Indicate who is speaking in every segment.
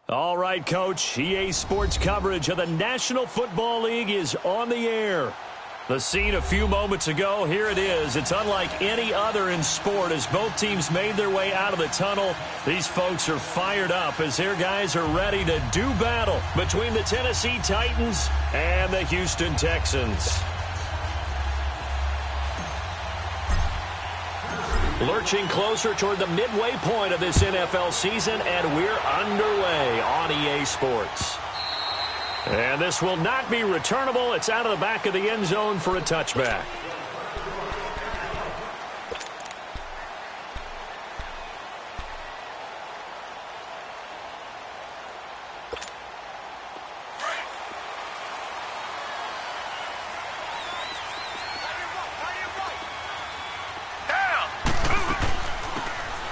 Speaker 1: All right, Coach. EA Sports coverage of the National Football League is on the air. The scene a few moments ago, here it is. It's unlike any other in sport as both teams made their way out of the tunnel. These folks are fired up as their guys are ready to do battle between the Tennessee Titans and the Houston Texans. Lurching closer toward the midway point of this NFL season, and we're underway on EA Sports. And this will not be returnable. It's out of the back of the end zone for a touchback.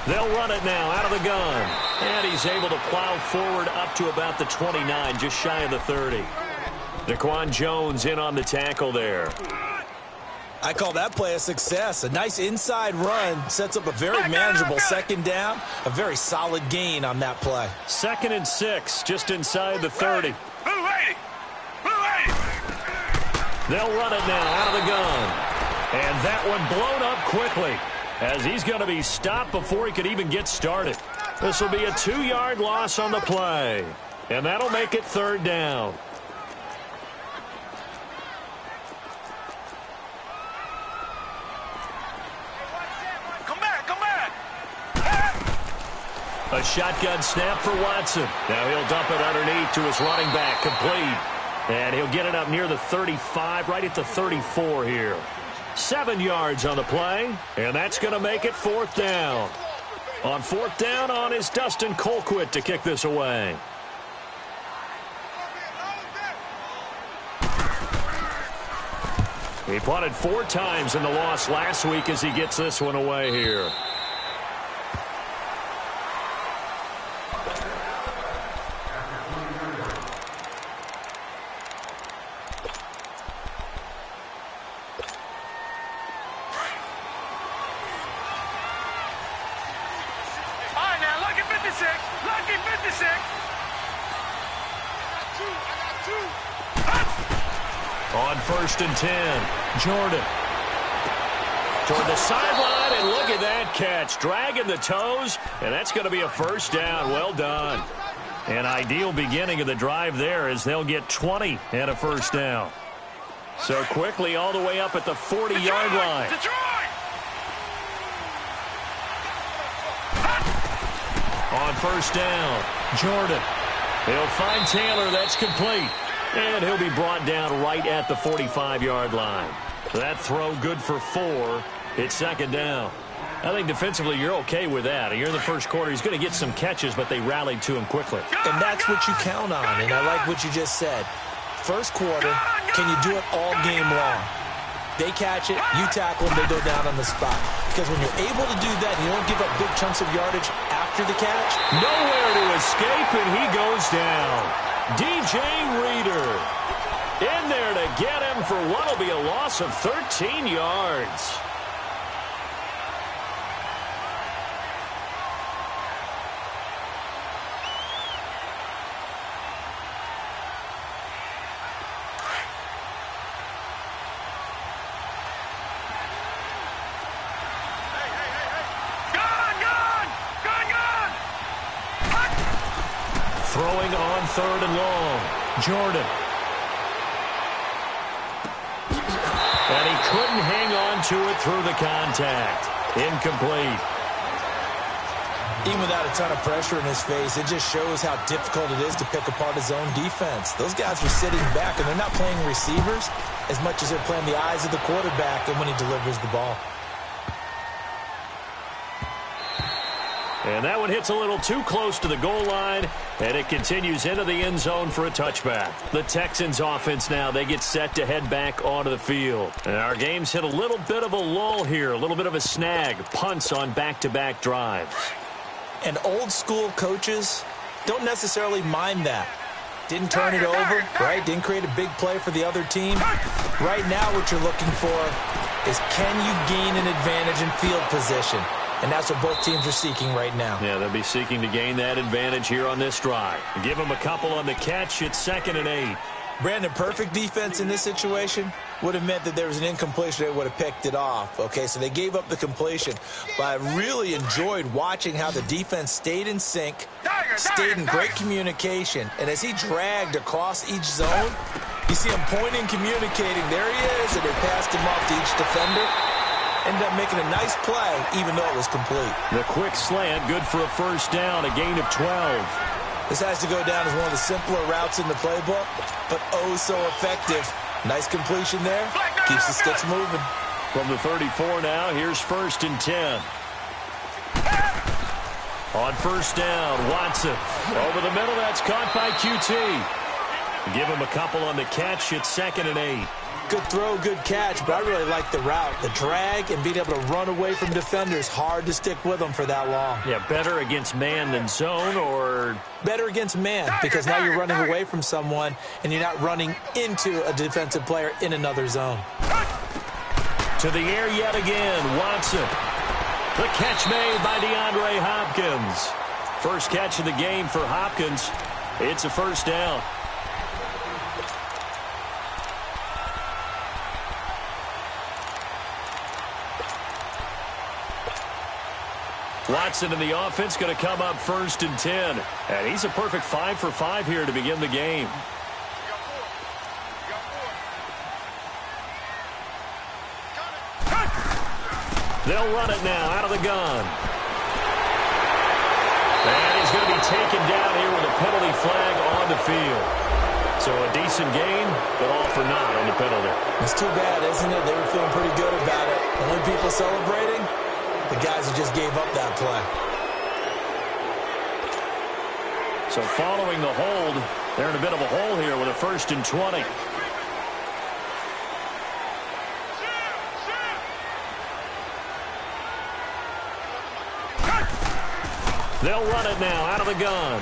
Speaker 1: They'll run it now out of the gun. And he's able to plow forward up to about the 29, just shy of the 30. Daquan Jones in on the tackle there.
Speaker 2: I call that play a success. A nice inside run sets up a very manageable second down. A very solid gain on that play.
Speaker 1: 2nd and 6, just inside the 30. They'll run it now out of the gun. And that one blown up quickly, as he's going to be stopped before he could even get started. This will be a 2-yard loss on the play, and that'll make it 3rd down.
Speaker 3: Come back.
Speaker 1: A shotgun snap for Watson. Now he'll dump it underneath to his running back, complete. And he'll get it up near the 35, right at the 34 here. 7 yards on the play, and that's going to make it 4th down. On 4th down on is Dustin Colquitt to kick this away. He punted 4 times in the loss last week as he gets this one away here. On 1st and 10, Jordan toward the sideline, and look at that catch, dragging the toes, and that's going to be a 1st down. Well done. An ideal beginning of the drive there as they'll get 20 and a 1st down. So quickly all the way up at the 40-yard line. On 1st down, Jordan. He'll find Taylor. That's complete. And he'll be brought down right at the 45-yard line. That throw good for 4. It's 2nd down. I think defensively you're okay with that. You're in the first quarter. He's going to get some catches, but they rallied to him quickly.
Speaker 2: And that's what you count on, and I like what you just said. First quarter, can you do it all game long? They catch it, you tackle them, they go down on the spot. Because when you're able to do that, you don't give up big chunks of yardage after the catch.
Speaker 1: Nowhere to escape, and he goes down. DJ Reader in there to get him for what will be a loss of 13 yards. Throwing on 3rd and long, Jordan. And he couldn't hang on to it through the contact. Incomplete.
Speaker 2: Even without a ton of pressure in his face, it just shows how difficult it is to pick apart his own defense. Those guys are sitting back, and they're not playing receivers as much as they're playing the eyes of the quarterback and when he delivers the ball.
Speaker 1: And that one hits a little too close to the goal line, and it continues into the end zone for a touchback. The Texans offense now, they get set to head back onto the field. And our game's hit a little bit of a lull here, a little bit of a snag, punts on back-to-back drives.
Speaker 2: And old school coaches don't necessarily mind that. Didn't turn it over, right? Didn't create a big play for the other team. Right now what you're looking for is, can you gain an advantage in field position? and that's what both teams are seeking right now.
Speaker 1: Yeah, they'll be seeking to gain that advantage here on this drive. Give them a couple on the catch. It's 2nd and 8.
Speaker 2: Brandon, perfect defense in this situation would have meant that there was an incompletion. They would have picked it off. Okay, so they gave up the completion. But I really enjoyed watching how the defense stayed in sync, stayed in great communication. And as he dragged across each zone, you see him pointing, communicating. There he is, and they passed him off to each defender. Ended up making a nice play, even though it was complete.
Speaker 1: The quick slant, good for a first down, a gain of 12.
Speaker 2: This has to go down as one of the simpler routes in the playbook, but oh so effective. Nice completion there. Keeps the sticks moving.
Speaker 1: From the 34 now, here's 1st and 10. On first down, Watson. Over the middle, that's caught by QT. Give him a couple on the catch. It's 2nd and 8.
Speaker 2: Good throw, good catch, but I really like the route. The drag and being able to run away from defenders. Hard to stick with them for that long.
Speaker 1: Yeah, better against man than zone, or?
Speaker 2: Better against man, because now you're running away from someone and you're not running into a defensive player in another zone.
Speaker 1: To the air yet again, Watson. The catch made by DeAndre Hopkins. First catch of the game for Hopkins. It's a first down. Watson in the offense going to come up 1st and 10. And he's a perfect 5 for 5 here to begin the game. They'll run it now out of the gun. And he's going to be taken down here with a penalty flag on the field. So a decent gain, but all for naught on the penalty.
Speaker 2: It's too bad, isn't it? They were feeling pretty good about it. Only people celebrating, the guys who just gave up that play.
Speaker 1: So following the hold, they're in a bit of a hole here with a 1st and 20. They'll run it now out of the gun.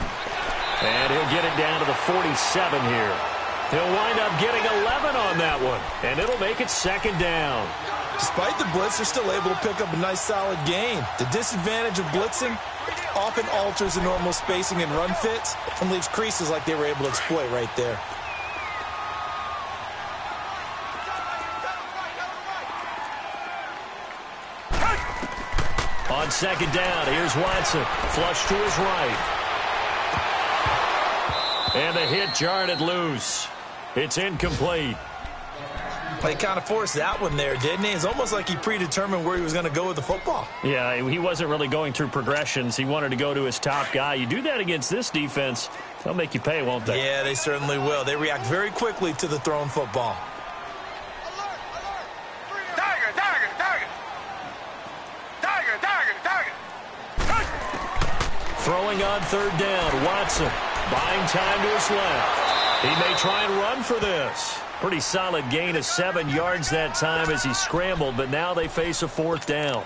Speaker 1: And he'll get it down to the 47 here. He'll wind up getting 11 on that one. And it'll make it 2nd down.
Speaker 2: Despite the blitz, they're still able to pick up a nice solid gain. The disadvantage of blitzing often alters the normal spacing and run fits and leaves creases like they were able to exploit right there.
Speaker 1: On 2nd down, here's Watson. Flush to his right. And the hit jarred it loose. It's incomplete.
Speaker 2: He kind of forced that one there, didn't he? It's almost like he predetermined where he was going to go with the football.
Speaker 1: Yeah, he wasn't really going through progressions. He wanted to go to his top guy. You do that against this defense, they'll make you pay, won't they?
Speaker 2: Yeah, they certainly will. They react very quickly to the thrown football.
Speaker 1: Throwing on 3rd down, Watson buying time to his left. He may try and run for this. Pretty solid gain of 7 yards that time as he scrambled, but now they face a 4th down.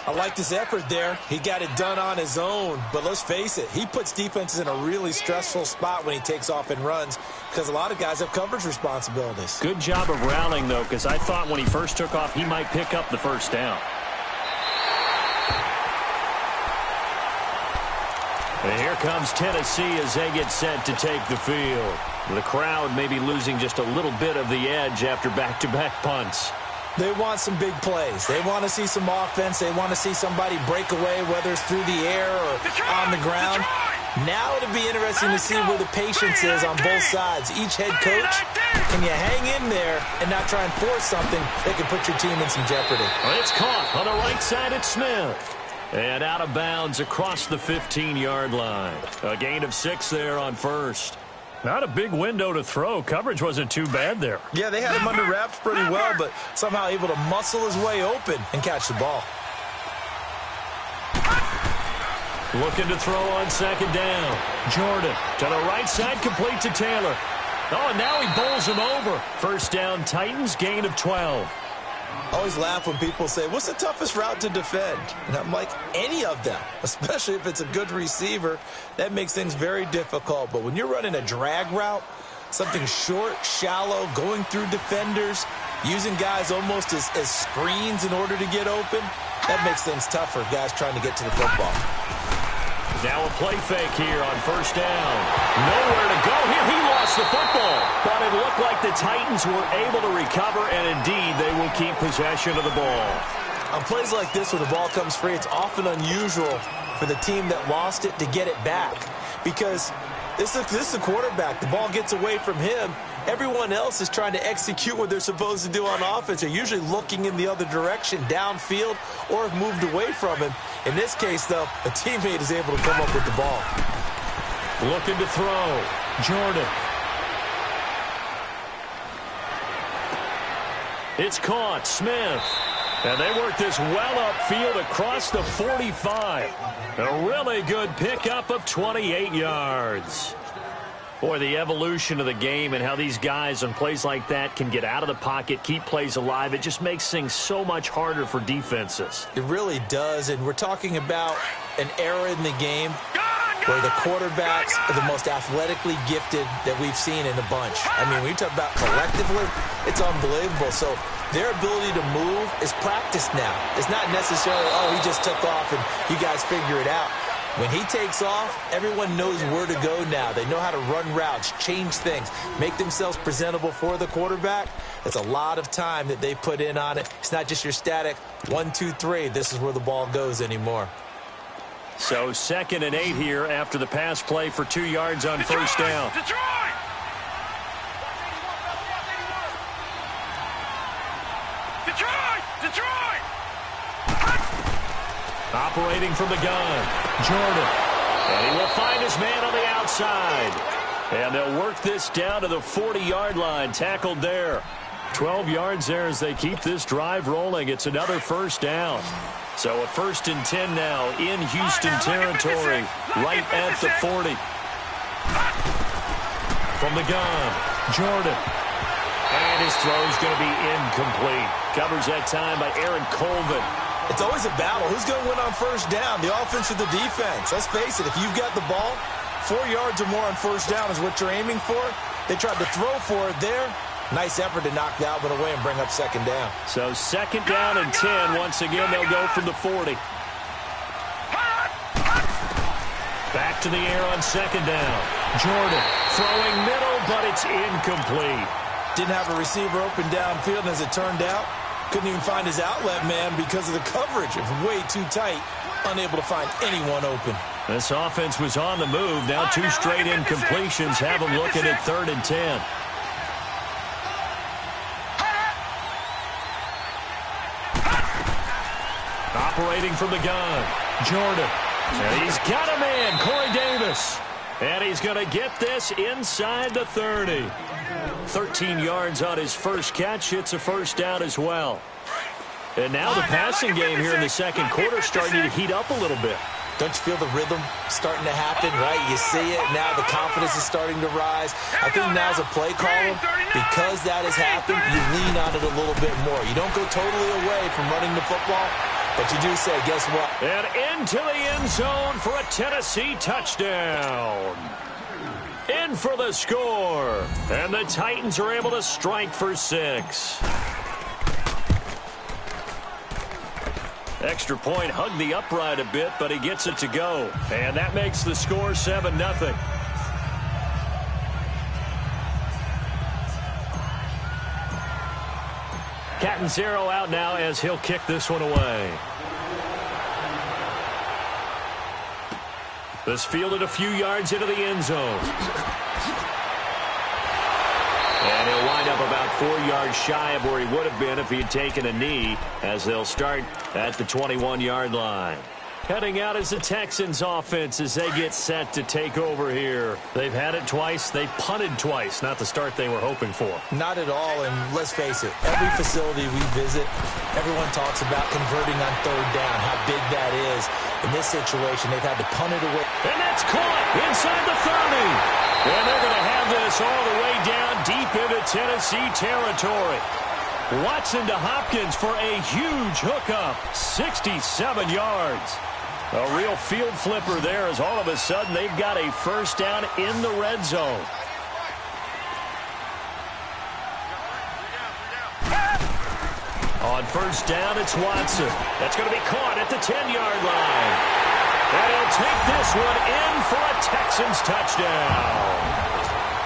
Speaker 2: I liked his effort there. He got it done on his own, but let's face it, he puts defenses in a really stressful spot when he takes off and runs because a lot of guys have coverage responsibilities.
Speaker 1: Good job of rallying, though, because I thought when he first took off, he might pick up the 1st down. And here comes Tennessee as they get set to take the field. The crowd may be losing just a little bit of the edge after back-to-back punts.
Speaker 2: They want some big plays. They want to see some offense. They want to see somebody break away, whether it's through the air or on the ground. Now it'll be interesting to see where the patience is on both sides. Each head coach, can you hang in there and not try and force something that can put your team in some jeopardy?
Speaker 1: Well, it's caught on the right side at Smith. And out of bounds across the 15-yard line. A gain of 6 there on 1st. Not a big window to throw. Coverage wasn't too bad there.
Speaker 2: Yeah, they had him under wraps pretty well, but somehow able to muscle his way open and catch the ball.
Speaker 1: Looking to throw on 2nd down. Jordan to the right side, complete to Taylor. Oh, and now he bowls him over. First down, Titans, gain of 12.
Speaker 2: I always laugh when people say, what's the toughest route to defend? And I'm like, any of them, especially if it's a good receiver. That makes things very difficult. But when you're running a drag route, something short, shallow, going through defenders, using guys almost as screens in order to get open, That makes things tough for guys trying to get to the football.
Speaker 1: Now a play fake here on first down. Nowhere to go here. He lost the football. But it looked like the Titans were able to recover, and indeed they will keep possession of the ball.
Speaker 2: On plays like this where the ball comes free, it's often unusual for the team that lost it to get it back. Because this is the quarterback. The ball gets away from him. Everyone else is trying to execute what they're supposed to do on offense. They're usually looking in the other direction, downfield, or have moved away from him. In this case, though, a teammate is able to come up with the ball.
Speaker 1: Looking to throw. Jordan. It's caught. Smith. And they work this well upfield across the 45. A really good pickup of 28 yards. Boy, the evolution of the game and how these guys on plays like that can get out of the pocket, keep plays alive, it just makes things so much harder for defenses.
Speaker 2: It really does, and we're talking about an era in the game where the quarterbacks are the most athletically gifted that we've seen in a bunch. I mean, when you talk about collectively, it's unbelievable. So their ability to move is practiced now. It's not necessarily, oh, he just took off and you guys figure it out. When he takes off, everyone knows where to go now. They know how to run routes, change things, make themselves presentable for the quarterback. That's a lot of time that they put in on it. It's not just your static 1, 2, 3. This is where the ball goes anymore.
Speaker 1: So 2nd and 8 here after the pass play for 2 yards on first down.
Speaker 3: Detroit!
Speaker 1: Operating from the gun, Jordan. And he will find his man on the outside. And they'll work this down to the 40-yard line, tackled there. 12 yards there as they keep this drive rolling. It's another first down. So a 1st and 10 now in Houston territory, right at the 40. From the gun, Jordan. And his throw's going to be incomplete. Covers that time by Aaron Colvin.
Speaker 2: It's always a battle. Who's going to win on first down, the offense or the defense? Let's face it, if you've got the ball, 4 yards or more on first down is what you're aiming for. They tried to throw for it there. Nice effort to knock that one away and bring up 2nd down.
Speaker 1: So 2nd down and 10. Once again, they'll go from the 40. Back to the air on 2nd down. Jordan throwing middle, but it's incomplete.
Speaker 2: Didn't have a receiver open downfield, and as it turned out, couldn't even find his outlet man because of the coverage. It was way too tight, unable to find anyone open.
Speaker 1: This offense was on the move. Now 2 straight incompletions have them looking at 3rd and 10. Operating from the gun, Jordan. And he's got a man, Corey Davis. And he's going to get this inside the 30. 13 yards on his first catch. It's a first down as well. And now the passing game here in the 2nd quarter starting to heat up a little bit.
Speaker 2: Don't you feel the rhythm starting to happen, right? You see it. Now the confidence is starting to rise. I think now's a play caller. Because that has happened, you lean on it a little bit more. You don't go totally away from running the football, but you do say, guess what?
Speaker 1: And into the end zone for a Tennessee touchdown. In for the score. And the Titans are able to strike for 6. Extra point hugged the upright a bit, but he gets it to go. And that makes the score 7-0. Catanzaro out now as he'll kick this one away. This fielded a few yards into the end zone. And he'll wind up about 4 yards shy of where he would have been if he had taken a knee, as they'll start at the 21-yard line. Heading out is the Texans offense as they get set to take over here. They've had it twice. They've punted twice. Not the start they were hoping for.
Speaker 2: Not at all, and let's face it, every facility we visit, everyone talks about converting on 3rd down, how big that is. In this situation, they've had to punt it away.
Speaker 1: And that's caught inside the 30. And they're going to have this all the way down deep into Tennessee territory. Watson to Hopkins for a huge hookup, 67 yards. A real field flipper there as all of a sudden they've got a first down in the red zone. On first down, it's Watson. That's going to be caught at the 10-yard line. And he'll take this one in for a Texans touchdown.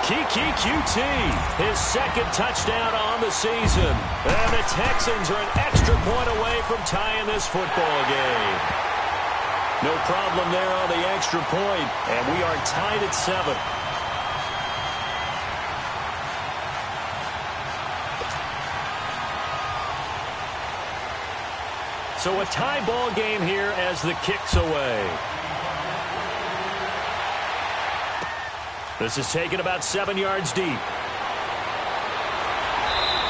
Speaker 1: Kiki QT, his second touchdown on the season. And the Texans are an extra point away from tying this football game. No problem there on the extra point, and we are tied at 7. So a tie ball game here as the kick's away. This is taken about 7 yards deep.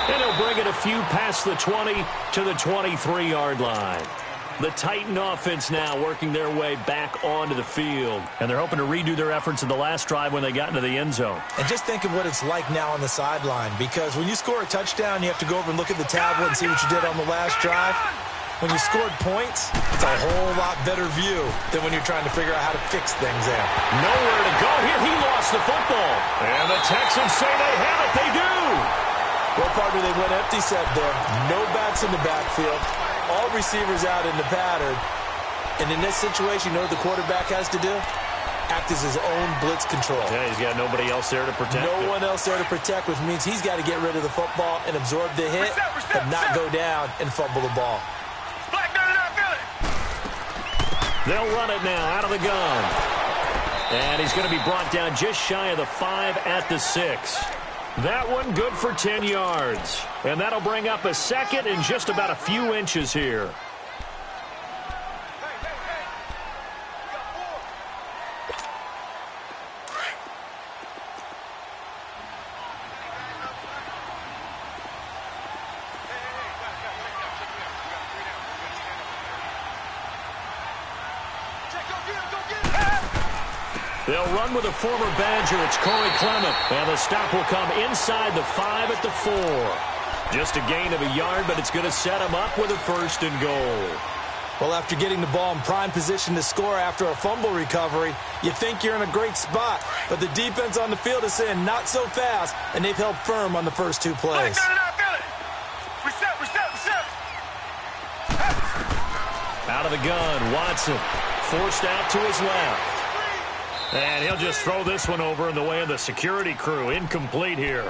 Speaker 1: And he'll bring it a few past the 20 to the 23-yard line. The Titan offense now working their way back onto the field. And they're hoping to redo their efforts in the last drive when they got into the end zone.
Speaker 2: And just think of what it's like now on the sideline. Because when you score a touchdown, you have to go over and look at the tablet and see what you did on the last drive. When you scored points, it's a whole lot better view than when you're trying to figure out how to fix things there.
Speaker 1: Nowhere to go here. He lost the football. And the Texans say they have it. They do.
Speaker 2: Well, partner, they went empty set there. No backs in the backfield. All receivers out in the pattern. And in this situation, you know what the quarterback has to do? Act as his own blitz control.
Speaker 1: Yeah, he's got nobody else there to protect him.
Speaker 2: No one else there to protect, which means he's got to get rid of the football and absorb the hit, but not go down and fumble the ball.
Speaker 1: They'll run it now out of the gun. And he's going to be brought down just shy of the 5 at the 6. That one good for 10 yards. And that'll bring up a second and just about a few inches here. They'll run with a former Badger. It's Corey Clement. And the stop will come inside the 5 at the 4. Just a gain of a yard, but it's going to set him up with a 1st and goal.
Speaker 2: Well, after getting the ball in prime position to score after a fumble recovery, you think you're in a great spot. But the defense on the field is saying not so fast, and they've held firm on the first 2 plays.
Speaker 1: Out of the gun, Watson forced out to his left. And he'll just throw this one over in the way of the security crew. Incomplete here.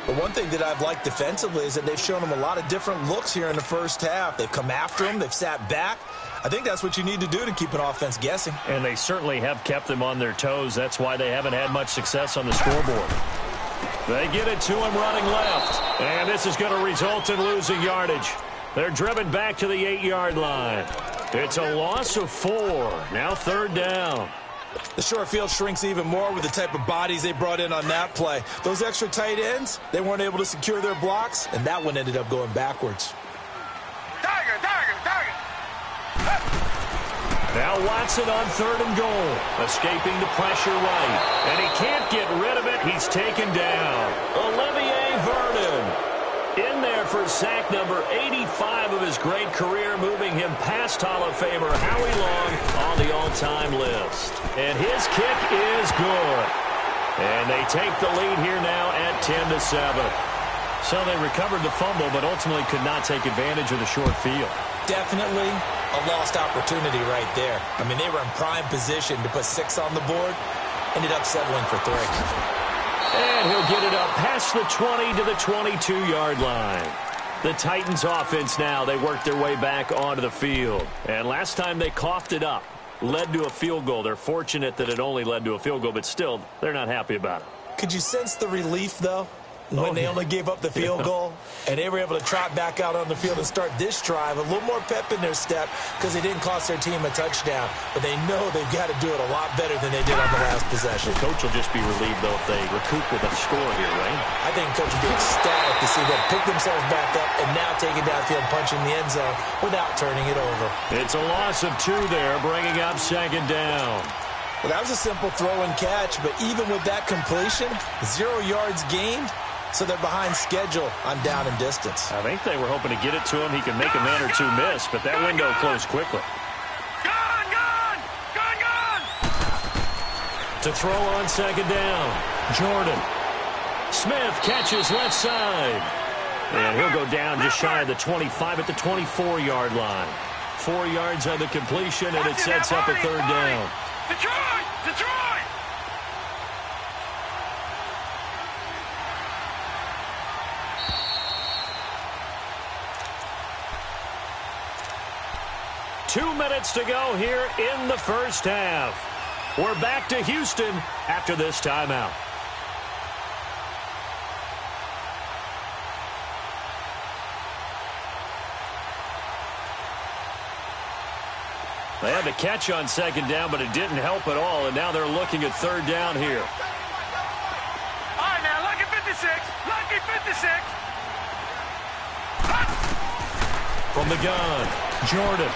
Speaker 2: But one thing that I've liked defensively is that they've shown him a lot of different looks here in the first half. They've come after him. They've sat back. I think that's what you need to do to keep an offense guessing.
Speaker 1: And they certainly have kept them on their toes. That's why they haven't had much success on the scoreboard. They get it to him running left. And this is going to result in losing yardage. They're driven back to the 8-yard line. It's a loss of 4. Now 3rd down.
Speaker 2: The short field shrinks even more with the type of bodies they brought in on that play. Those extra tight ends, they weren't able to secure their blocks, and that one ended up going backwards.
Speaker 3: Tiger!
Speaker 1: Now Watson on 3rd and goal, escaping the pressure right. And he can't get rid of it. He's taken down. Olivier Vernon in there for sack number 85 of his great career, moving him past Hall of Famer Howie Long on the all-time list. And his kick is good. And they take the lead here now at 10-7. So they recovered the fumble, but ultimately could not take advantage of the short field.
Speaker 2: Definitely a lost opportunity right there. I mean, they were in prime position to put 6 on the board, ended up settling for 3.
Speaker 1: And he'll get it up past the 20 to the 22-yard line. The Titans offense now, they work their way back onto the field. And last time they coughed it up, led to a field goal. They're fortunate that it only led to a field goal, but still, they're not happy about it.
Speaker 2: Could you sense the relief, though, when they only gave up the field goal? And they were able to trot back out on the field and start this drive. A little more pep in their step because they didn't cost their team a touchdown. But they know they've got to do it a lot better than they did on the last possession.
Speaker 1: The coach will just be relieved, though, if they recoup with a score here, right?
Speaker 2: I think coach will be ecstatic to see them pick themselves back up and now take it downfield, punching the end zone without turning it over.
Speaker 1: It's a loss of 2 there, bringing up 2nd down.
Speaker 2: Well, that was a simple throw and catch, but even with that completion, 0 yards gained. So they're behind schedule on down and distance.
Speaker 1: I think they were hoping to get it to him. He can make a man or 2 miss, but that window closed quickly.
Speaker 3: Gone!
Speaker 1: To throw on 2nd down, Jordan. Smith catches left side. And he'll go down just shy of the 25 at the 24-yard line. 4 yards on the completion, and it sets up a third down.
Speaker 3: Detroit! Detroit!
Speaker 1: Two minutes to go here in the first half. We're back to Houston after this timeout. They had the catch on second down, but it didn't help at all, and now they're looking at third down here.
Speaker 3: All right, now, lucky 56. Lucky 56.
Speaker 1: From the gun, Jordan.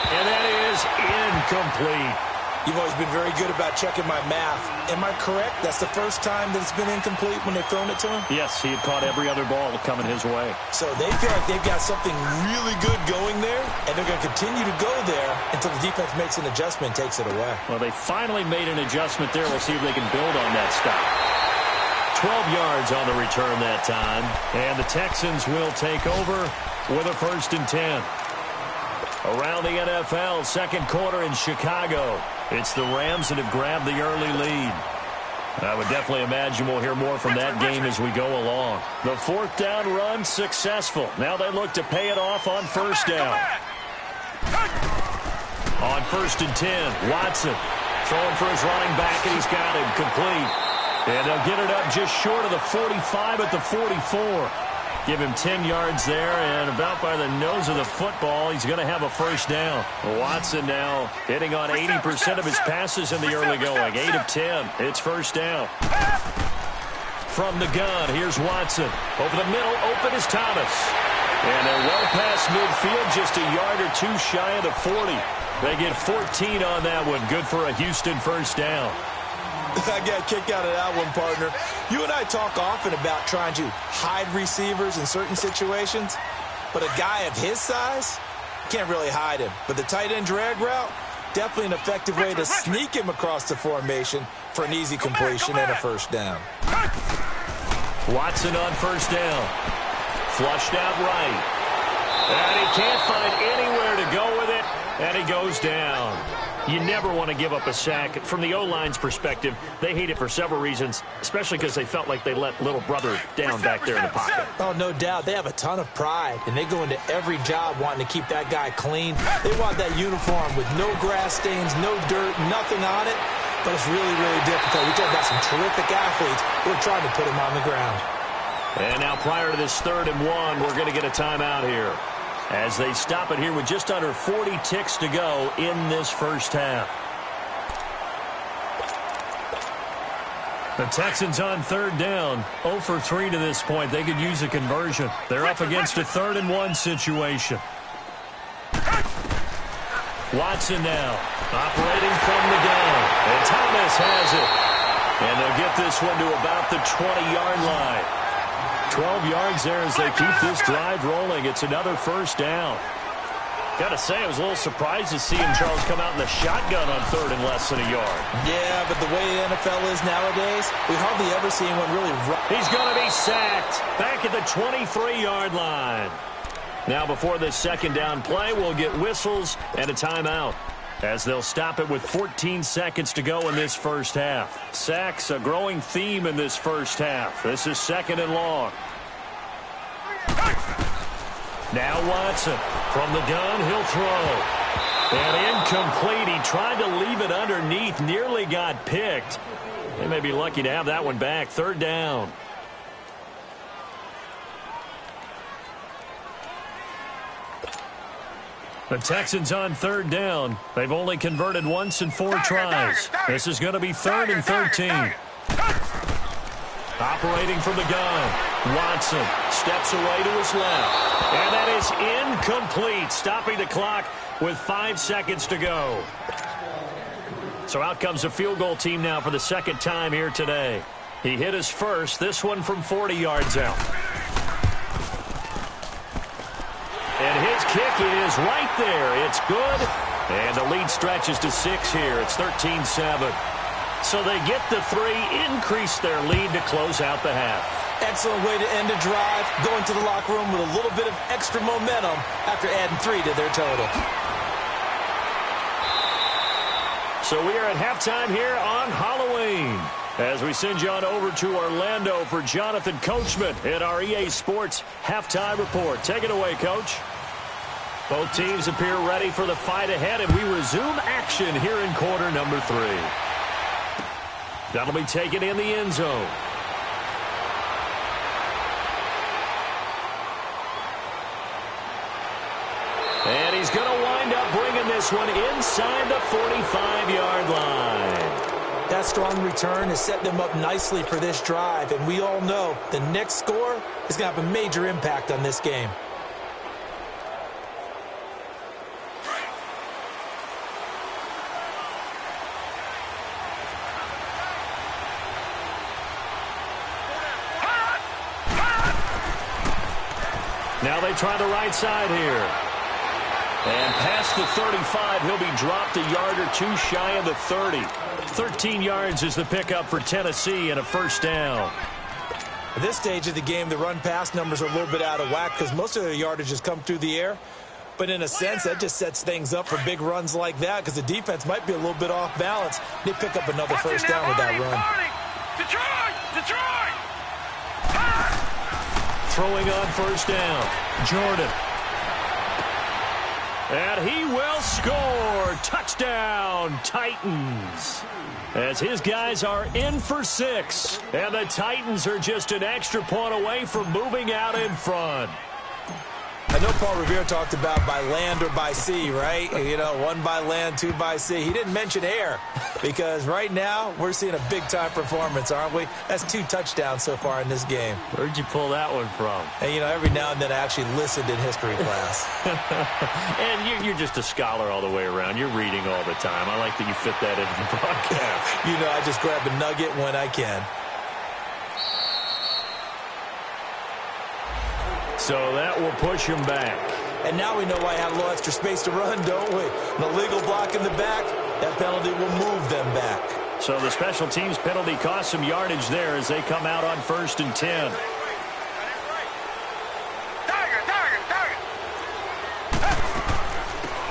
Speaker 1: And that is incomplete.
Speaker 2: You've always been very good about checking my math. Am I correct? That's the first time that it's been incomplete when they've thrown it to him?
Speaker 1: Yes, he had caught every other ball coming his way.
Speaker 2: So they feel like they've got something really good going there, and they're going to continue to go there until the defense makes an adjustment and takes it away.
Speaker 1: Well, they finally made an adjustment there. We'll see if they can build on that stop. 12 yards on the return that time, and the Texans will take over with a 1st and 10. Around the NFL, second quarter in Chicago. It's the Rams that have grabbed the early lead. I would definitely imagine we'll hear more from that game as we go along. The 4th down run successful. Now they look to pay it off on 1st down. On 1st and 10, Watson throwing for his running back, and he's got him complete. And they'll get it up just short of the 45 at the 44. Give him 10 yards there, and about by the nose of the football, he's going to have a 1st down. Watson now hitting on 80% of his passes in the early going. 8 of 10. It's 1st down. From the gun, here's Watson. Over the middle, open is Thomas. And they're well past midfield, just a yard or two shy of the 40. They get 14 on that one. Good for a Houston 1st down.
Speaker 2: I got a kick out of that one, partner. You and I talk often about trying to hide receivers in certain situations, but a guy of his size, can't really hide him. But the tight end drag route, definitely an effective way to sneak him across the formation for an easy completion and a 1st down.
Speaker 1: Watson on 1st down. Flushed out right. And he can't find anywhere to go with it, and he goes down. You never want to give up a sack. From the O-line's perspective, they hate it for several reasons, especially because they felt like they let little brother down back there in the pocket.
Speaker 2: Oh, no doubt. They have a ton of pride, and they go into every job wanting to keep that guy clean. They want that uniform with no grass stains, no dirt, nothing on it, but it's really, really difficult. We talk about some terrific athletes. We're trying to put him on the ground.
Speaker 1: And now prior to this 3rd and 1, we're going to get a timeout here, as they stop it here with just under 40 ticks to go in this 1st half. The Texans on 3rd down, 0 for 3 to this point. They could use a conversion. They're up against a 3rd and 1 situation. Watson now, operating from the gun. And Thomas has it. And they'll get this one to about the 20-yard line. 12 yards there as they keep this drive rolling. It's another 1st down. Got to say, I was a little surprised to see him, Charles, come out in the shotgun on 3rd and less than a yard.
Speaker 2: Yeah, but the way the NFL is nowadays, we hardly ever see anyone really run.
Speaker 1: He's going to be sacked back at the 23-yard line. Now, before this 2nd down play, we'll get whistles and a timeout, as they'll stop it with 14 seconds to go in this 1st half. Sacks, a growing theme in this 1st half. This is 2nd and long. Now Watson from the gun, he'll throw. And incomplete. He tried to leave it underneath, nearly got picked. They may be lucky to have that one back. 3rd down. The Texans on 3rd down. They've only converted once in 4 tries. This is going to be 3rd and 13. Operating from the gun. Watson steps away to his left. And that is incomplete, stopping the clock with 5 seconds to go. So out comes a field goal team now for the 2nd time here today. He hit his first, this one from 40 yards out. And his kick is right there. It's good. And the lead stretches to 6 here. It's 13-7. So they get the 3, increase their lead to close out the half.
Speaker 2: Excellent way to end a drive, going to the locker room with a little bit of extra momentum after adding 3 to their total.
Speaker 1: So we are at halftime here on Halloween, as we send you on over to Orlando for Jonathan Coachman in our EA Sports Halftime Report. Take it away, Coach. Both teams appear ready for the fight ahead, and we resume action here in quarter number 3. That'll be taken in the end zone. And he's going to wind up bringing this one inside the 45-yard line.
Speaker 2: That strong return has set them up nicely for this drive, and we all know the next score is going to have a major impact on this game.
Speaker 1: Now they try the right side here. And past the 35, he'll be dropped a yard or 2 shy of the 30. 13 yards is the pickup for Tennessee and a first down.
Speaker 2: At this stage of the game, the run-pass numbers are a little bit out of whack because most of their yardage has come through the air. But in a sense, that just sets things up for big runs like that because the defense might be a little bit off balance. They pick up another first down with that run.
Speaker 3: Detroit!
Speaker 1: Throwing on first down, Jordan. And he will score. Touchdown, Titans. As his guys are in for 6. And the Titans are just an extra point away from moving out in front.
Speaker 2: I know Paul Revere talked about by land or by sea, right? You know, 1 by land, 2 by sea. He didn't mention air because right now we're seeing a big-time performance, aren't we? That's 2 touchdowns so far in this game.
Speaker 1: Where'd you pull that one from?
Speaker 2: And, you know, every now and then I actually listened in history class.
Speaker 1: And you're just a scholar all the way around. You're reading all the time. I like that you fit that into the broadcast.
Speaker 2: You know, I just grab a nugget when I can.
Speaker 1: So that will push him back.
Speaker 2: And now we know why I had a little extra space to run, don't we? An illegal block in the back, that penalty will move them back.
Speaker 1: So the special teams penalty cost some yardage there as they come out on 1st and 10.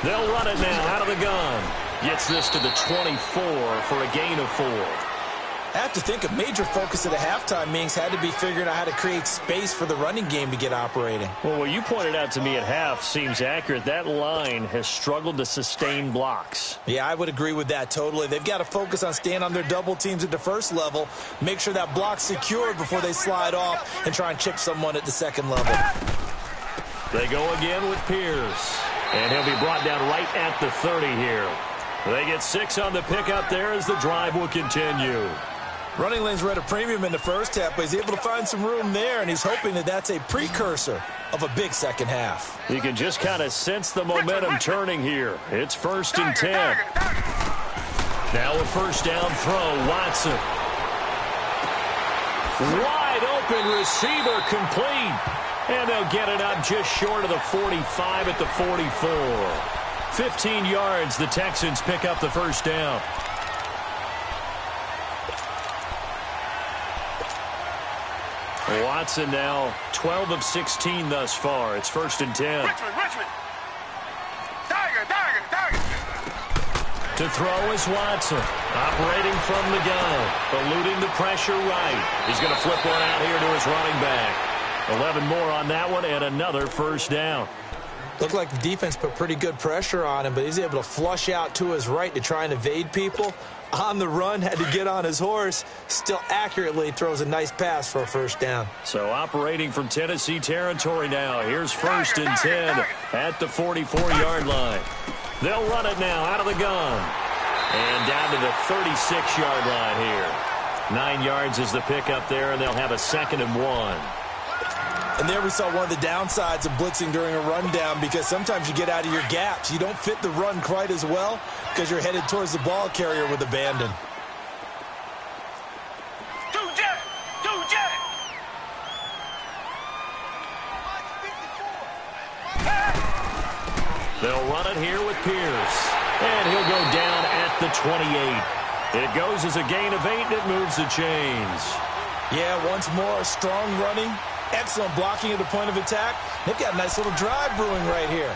Speaker 1: They'll run it now out of the gun. Gets this to the 24 for a gain of 4.
Speaker 2: I have to think a major focus of the halftime meetings had to be figuring out how to create space for the running game to get operating.
Speaker 1: Well, what you pointed out to me at half seems accurate. That line has struggled to sustain blocks.
Speaker 2: Yeah, I would agree with that totally. They've got to focus on staying on their double teams at the first level, make sure that block's secured before they slide off and try and chip someone at the second level.
Speaker 1: They go again with Pierce. And he'll be brought down right at the 30 here. They get 6 on the pickup there as the drive will continue.
Speaker 2: Running lanes were at a premium in the first half, but he's able to find some room there, and he's hoping that that's a precursor of a big second half.
Speaker 1: You can just kind of sense the momentum turning here. It's 1st and 10. Now a first down throw, Watson. Wide open receiver complete. And they'll get it up just short of the 45 at the 44. 15 yards, the Texans pick up the first down. Watson now 12 of 16 thus far. It's 1st and 10.
Speaker 3: Richmond. Tiger.
Speaker 1: To throw is Watson. Operating from the gun. Eluding the pressure right. He's going to flip one out here to his running back. 11 more on that one and another first down.
Speaker 2: Looked like the defense put pretty good pressure on him, but he's able to flush out to his right to try and evade people. On the run, had to get on his horse. Still accurately throws a nice pass for a first down.
Speaker 1: So operating from Tennessee territory now. Here's 1st and 10 at the 44-yard line. They'll run it now out of the gun. And down to the 36-yard line here. 9 yards is the pickup there, and they'll have a 2nd and 1.
Speaker 2: And there we saw one of the downsides of blitzing during a rundown because sometimes you get out of your gaps. You don't fit the run quite as well because you're headed towards the ball carrier with abandon.
Speaker 3: Two jet.
Speaker 1: They'll run it here with Pierce. And he'll go down at the 28. It goes as a gain of 8, and it moves the chains.
Speaker 2: Yeah, once more, strong running, excellent blocking at the point of attack. They've got a nice little drive brewing right here.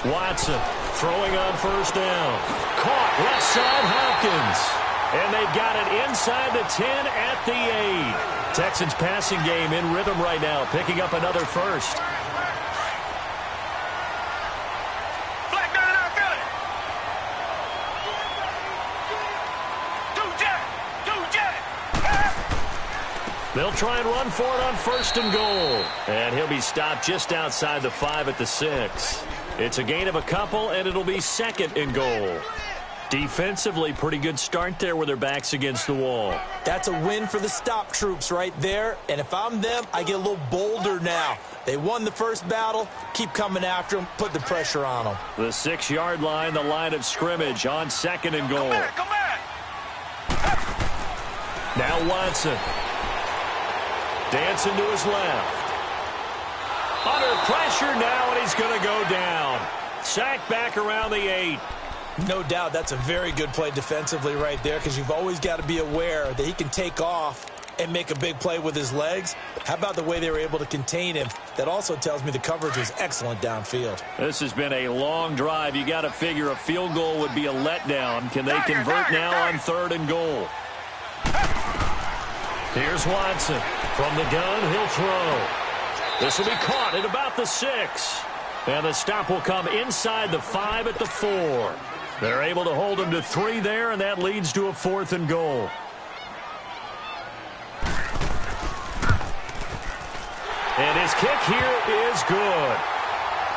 Speaker 1: Watson throwing on first down. Caught left side Hopkins. And they've got it inside the 10 at the 8. Texans passing game in rhythm right now, picking up another first.
Speaker 3: Black gun out good. Two jet.
Speaker 1: They'll try and run for it on first and goal. And he'll be stopped just outside the 5 at the 6. It's a gain of a couple, and it'll be second and goal. Defensively, pretty good start there with their backs against the wall.
Speaker 2: That's a win for the stop troops right there. And if I'm them, I get a little bolder now. They won the first battle. Keep coming after them. Put the pressure on them.
Speaker 1: The 6-yard line, the line of scrimmage on second and goal.
Speaker 3: Come back.
Speaker 1: Now Watson. Dancing to his left. Under pressure now, and he's going to go down. Sacked back around the 8.
Speaker 2: No doubt that's a very good play defensively right there, because you've always got to be aware that he can take off and make a big play with his legs. How about the way they were able to contain him? That also tells me the coverage was excellent downfield.
Speaker 1: This has been a long drive. You got to figure a field goal would be a letdown. Can they convert now on third and goal? Here's Watson. From the gun, he'll throw. This will be caught at about the 6. And the stop will come inside the 5 at the 4. They're able to hold him to 3 there, and that leads to a 4th and goal. And his kick here is good.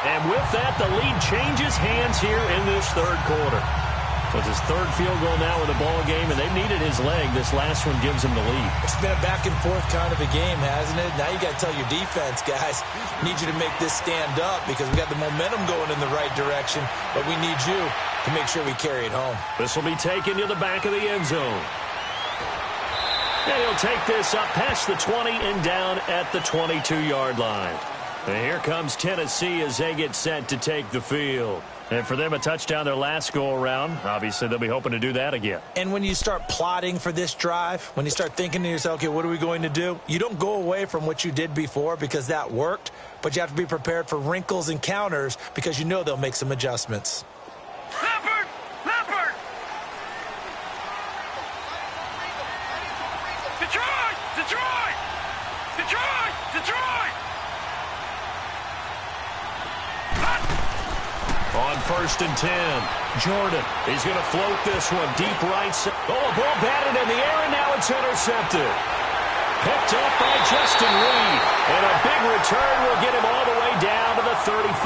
Speaker 1: And with that, the lead changes hands here in this third quarter. So it's his third field goal now with the ball game, and they've needed his leg. This last one gives him the lead.
Speaker 2: It's been a back-and-forth kind of a game, hasn't it? Now you got to tell your defense, guys, need you to make this stand up because we got the momentum going in the right direction, but we need you to make sure we carry it home.
Speaker 1: This will be taken to the back of the end zone. And he'll take this up past the 20 and down at the 22-yard line. And here comes Tennessee as they get set to take the field. And for them, a touchdown their last go-around. Obviously, they'll be hoping to do that again.
Speaker 2: And when you start plotting for this drive, when you start thinking to yourself, okay, what are we going to do? You don't go away from what you did before because that worked, but you have to be prepared for wrinkles and counters because you know they'll make some adjustments.
Speaker 3: Leopard! Leopard! Detroit! Detroit! Detroit! Detroit!
Speaker 1: On first and 10, Jordan. He's going to float this one deep right side. Oh, a ball batted in the air, and now it's intercepted. Picked up by Justin Reed. And a big return will get him all the way down to the 35.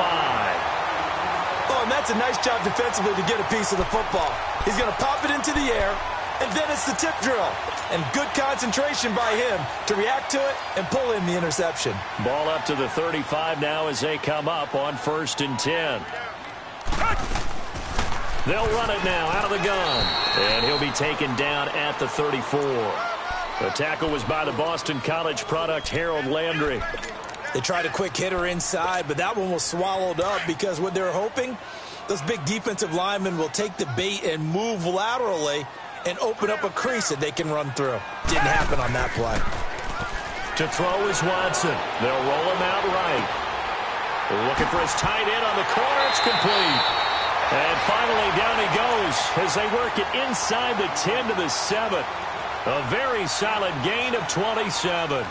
Speaker 2: Oh, and that's a nice job defensively to get a piece of the football. He's going to pop it into the air, and then it's the tip drill. And good concentration by him to react to it and pull in the interception.
Speaker 1: Ball up to the 35 now as they come up on first and 10. They'll run it now out of the gun. And he'll be taken down at the 34. The tackle was by the Boston College product, Harold Landry.
Speaker 2: They tried a quick hitter inside, but that one was swallowed up because what they're hoping, those big defensive linemen will take the bait and move laterally and open up a crease that they can run through. Didn't happen on that play.
Speaker 1: To throw is Watson. They'll roll him out right. Looking for his tight end on the corner. It's complete. And finally, down he goes as they work it inside the 10 to the 7. A very solid gain of 27.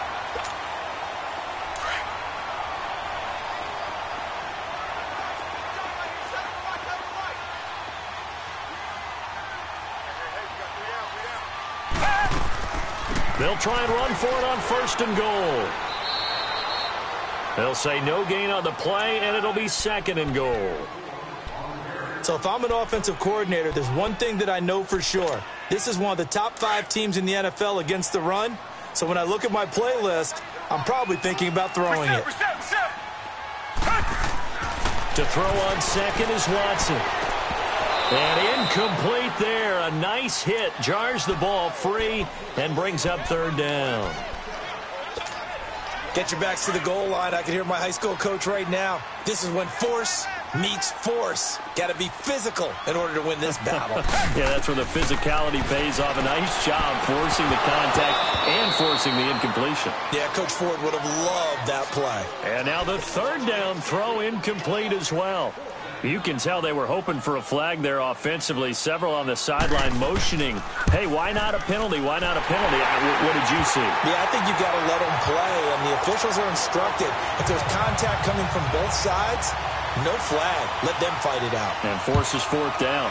Speaker 1: They'll try and run for it on first and goal. They'll say no gain on the play, and it'll be second and goal.
Speaker 2: So if I'm an offensive coordinator, there's one thing that I know for sure. This is one of the top 5 teams in the NFL against the run. So when I look at my playlist, I'm probably thinking about throwing it.
Speaker 1: To throw on second is Watson. And incomplete there. A nice hit. Jars the ball free and brings up third down.
Speaker 2: Get your backs to the goal line. I can hear my high school coach right now. This is when force meets force. Got to be physical in order to win this battle.
Speaker 1: Yeah, that's where the physicality pays off. A nice job forcing the contact and forcing the incompletion.
Speaker 2: Yeah, Coach Ford would have loved that play.
Speaker 1: And now the third down throw incomplete as well. You can tell they were hoping for a flag there offensively. Several on the sideline motioning, hey, why not a penalty? Why not a penalty? What did you see?
Speaker 2: Yeah, I think you've got to let them play, and the officials are instructed. If there's contact coming from both sides, no flag. Let them fight it out.
Speaker 1: And forces fourth down.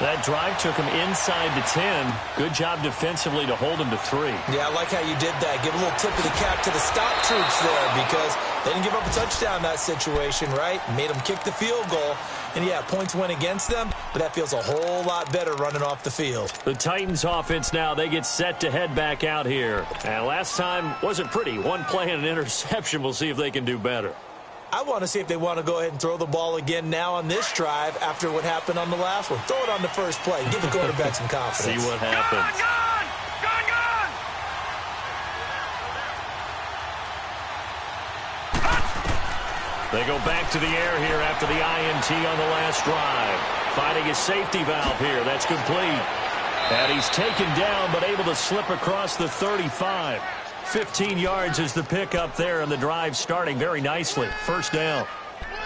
Speaker 1: That drive took him inside the 10. Good job defensively to hold him to 3.
Speaker 2: Yeah, I like how you did that. Give a little tip of the cap to the stop troops there because they didn't give up a touchdown in that situation, right? Made them kick the field goal. And, yeah, points went against them, but that feels a whole lot better running off the field.
Speaker 1: The Titans offense now, they get set to head back out here. And last time wasn't pretty. One play and an interception. We'll see if they can do better.
Speaker 2: I want to see if they want to go ahead and throw the ball again now on this drive after what happened on the last one. Throw it on the first play. Give the quarterback some confidence.
Speaker 1: See what happens. They go back to the air here after the INT on the last drive. Finding his safety valve here. That's complete. And he's taken down but able to slip across the 35. 15 yards is the pickup there, and the drive starting very nicely. First down.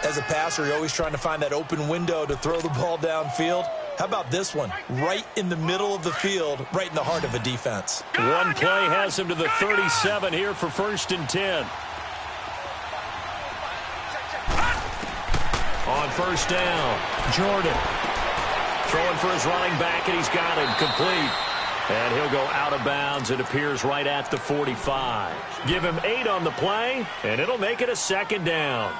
Speaker 2: As a passer, you're always trying to find that open window to throw the ball downfield. How about this one? Right in the middle of the field, right in the heart of a defense.
Speaker 1: One play has him to the 37 here for 1st and 10. On first down, Jordan throwing for his running back, and he's got him complete. And he'll go out of bounds, it appears, right at the 45. Give him 8 on the play, and it'll make it a 2nd down.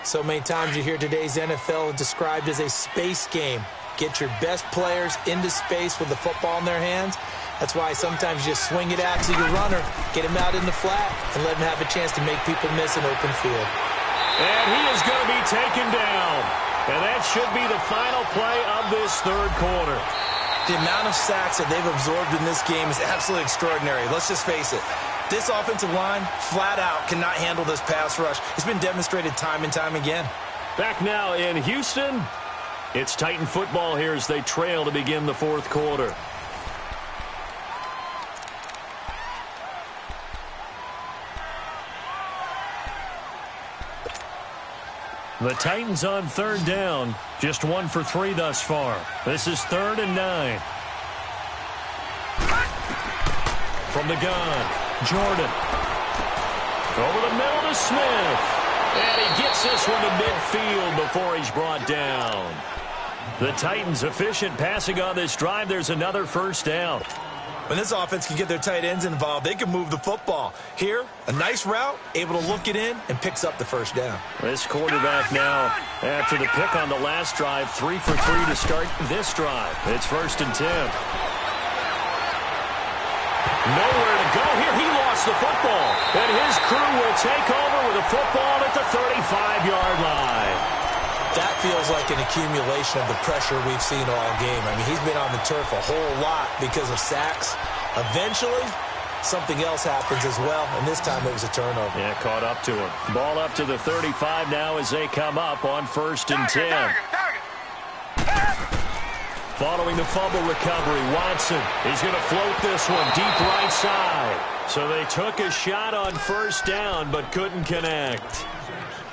Speaker 2: So many times you hear today's NFL described as a space game. Get your best players into space with the football in their hands. That's why sometimes you just swing it out to your runner, get him out in the flat, and let him have a chance to make people miss an open field.
Speaker 1: And he is going to be taken down. And that should be the final play of this third quarter.
Speaker 2: The amount of sacks that they've absorbed in this game is absolutely extraordinary. Let's just face it. This offensive line, flat out, cannot handle this pass rush. It's been demonstrated time and time again.
Speaker 1: Back now in Houston, it's Titan football here as they trail to begin the fourth quarter. The Titans on third down, just 1 for 3 thus far. This is 3rd and 9. From the gun, Jordan. Over the middle to Smith. And he gets this one to midfield before he's brought down. The Titans efficient passing on this drive. There's another first down.
Speaker 2: When this offense can get their tight ends involved, they can move the football. Here, a nice route, able to look it in, and picks up the first down.
Speaker 1: This quarterback now, after the pick on the last drive, 3 for 3 to start this drive. It's 1st and 10. Nowhere to go here. He lost the football. And his crew will take over with a football at the 35-yard line.
Speaker 2: That feels like an accumulation of the pressure we've seen all game. I mean, he's been on the turf a whole lot because of sacks. Eventually, something else happens as well, and this time it was a turnover.
Speaker 1: Yeah, caught up to him. Ball up to the 35 now as they come up on 1st and 10. Following the fumble recovery, Watson is going to float this one deep right side. So they took a shot on first down but couldn't connect.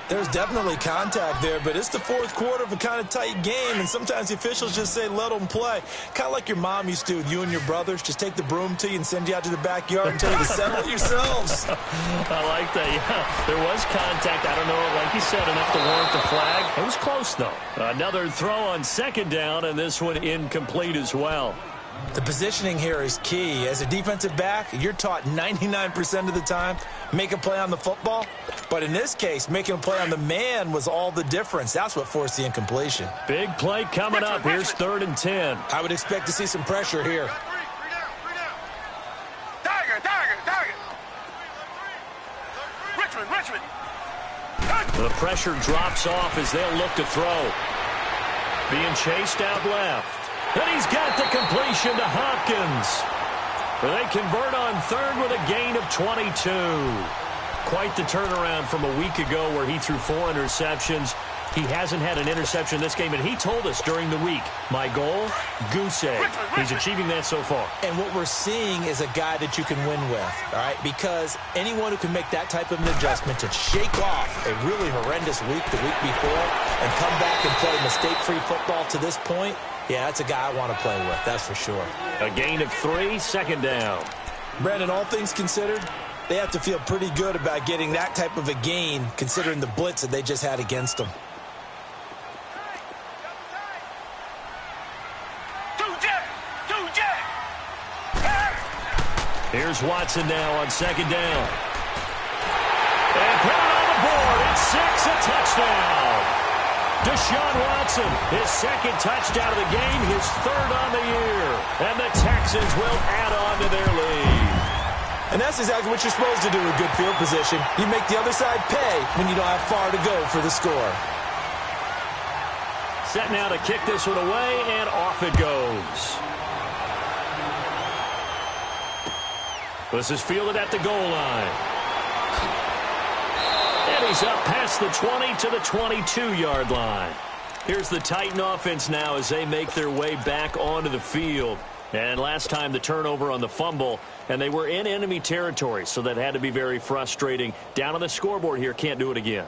Speaker 2: There's definitely contact there, but it's the fourth quarter of a kind of tight game, and sometimes the officials just say, let them play. Kind of like your mom used to with you and your brothers. Just take the broom to you and send you out to the backyard and tell you to settle it yourselves.
Speaker 1: I like that, yeah. There was contact. I don't know, like you said, enough to warrant the flag. It was close, though. Another throw on 2nd down, and this one incomplete as well.
Speaker 2: The positioning here is key. As a defensive back, you're taught 99% of the time, make a play on the football. But in this case, making a play on the man was all the difference. That's what forced the incompletion.
Speaker 1: Big play coming up. Here's 3rd and 10.
Speaker 2: I would expect to see some pressure here.
Speaker 3: Richmond.
Speaker 1: The pressure drops off as they'll look to throw. Being chased out left. And he's got the completion to Hopkins. Well, they convert on third with a gain of 22. Quite the turnaround from a week ago where he threw 4 interceptions. He hasn't had an interception this game, and he told us during the week, my goal, goose egg. He's achieving that so far.
Speaker 2: And what we're seeing is a guy that you can win with, all right? Because anyone who can make that type of an adjustment to shake off a really horrendous week the week before and come back and play mistake-free football to this point, yeah, that's a guy I want to play with, that's for sure.
Speaker 1: A gain of 3, second down.
Speaker 2: Brandon, all things considered, they have to feel pretty good about getting that type of a gain considering the blitz that they just had against them.
Speaker 1: Here's Watson now on second down. And put it on the board. It's 6, a touchdown. Deshaun Watson, his second touchdown of the game, his third on the year. And the Texans will add on to their lead.
Speaker 2: And that's exactly what you're supposed to do with good field position. You make the other side pay when you don't have far to go for the score.
Speaker 1: Set now to kick this one away, and off it goes. This is fielded at the goal line. And he's up past the 20 to the 22-yard line. Here's the Titan offense now as they make their way back onto the field. And last time the turnover on the fumble, and they were in enemy territory, so that had to be very frustrating. Down on the scoreboard here, can't do it again.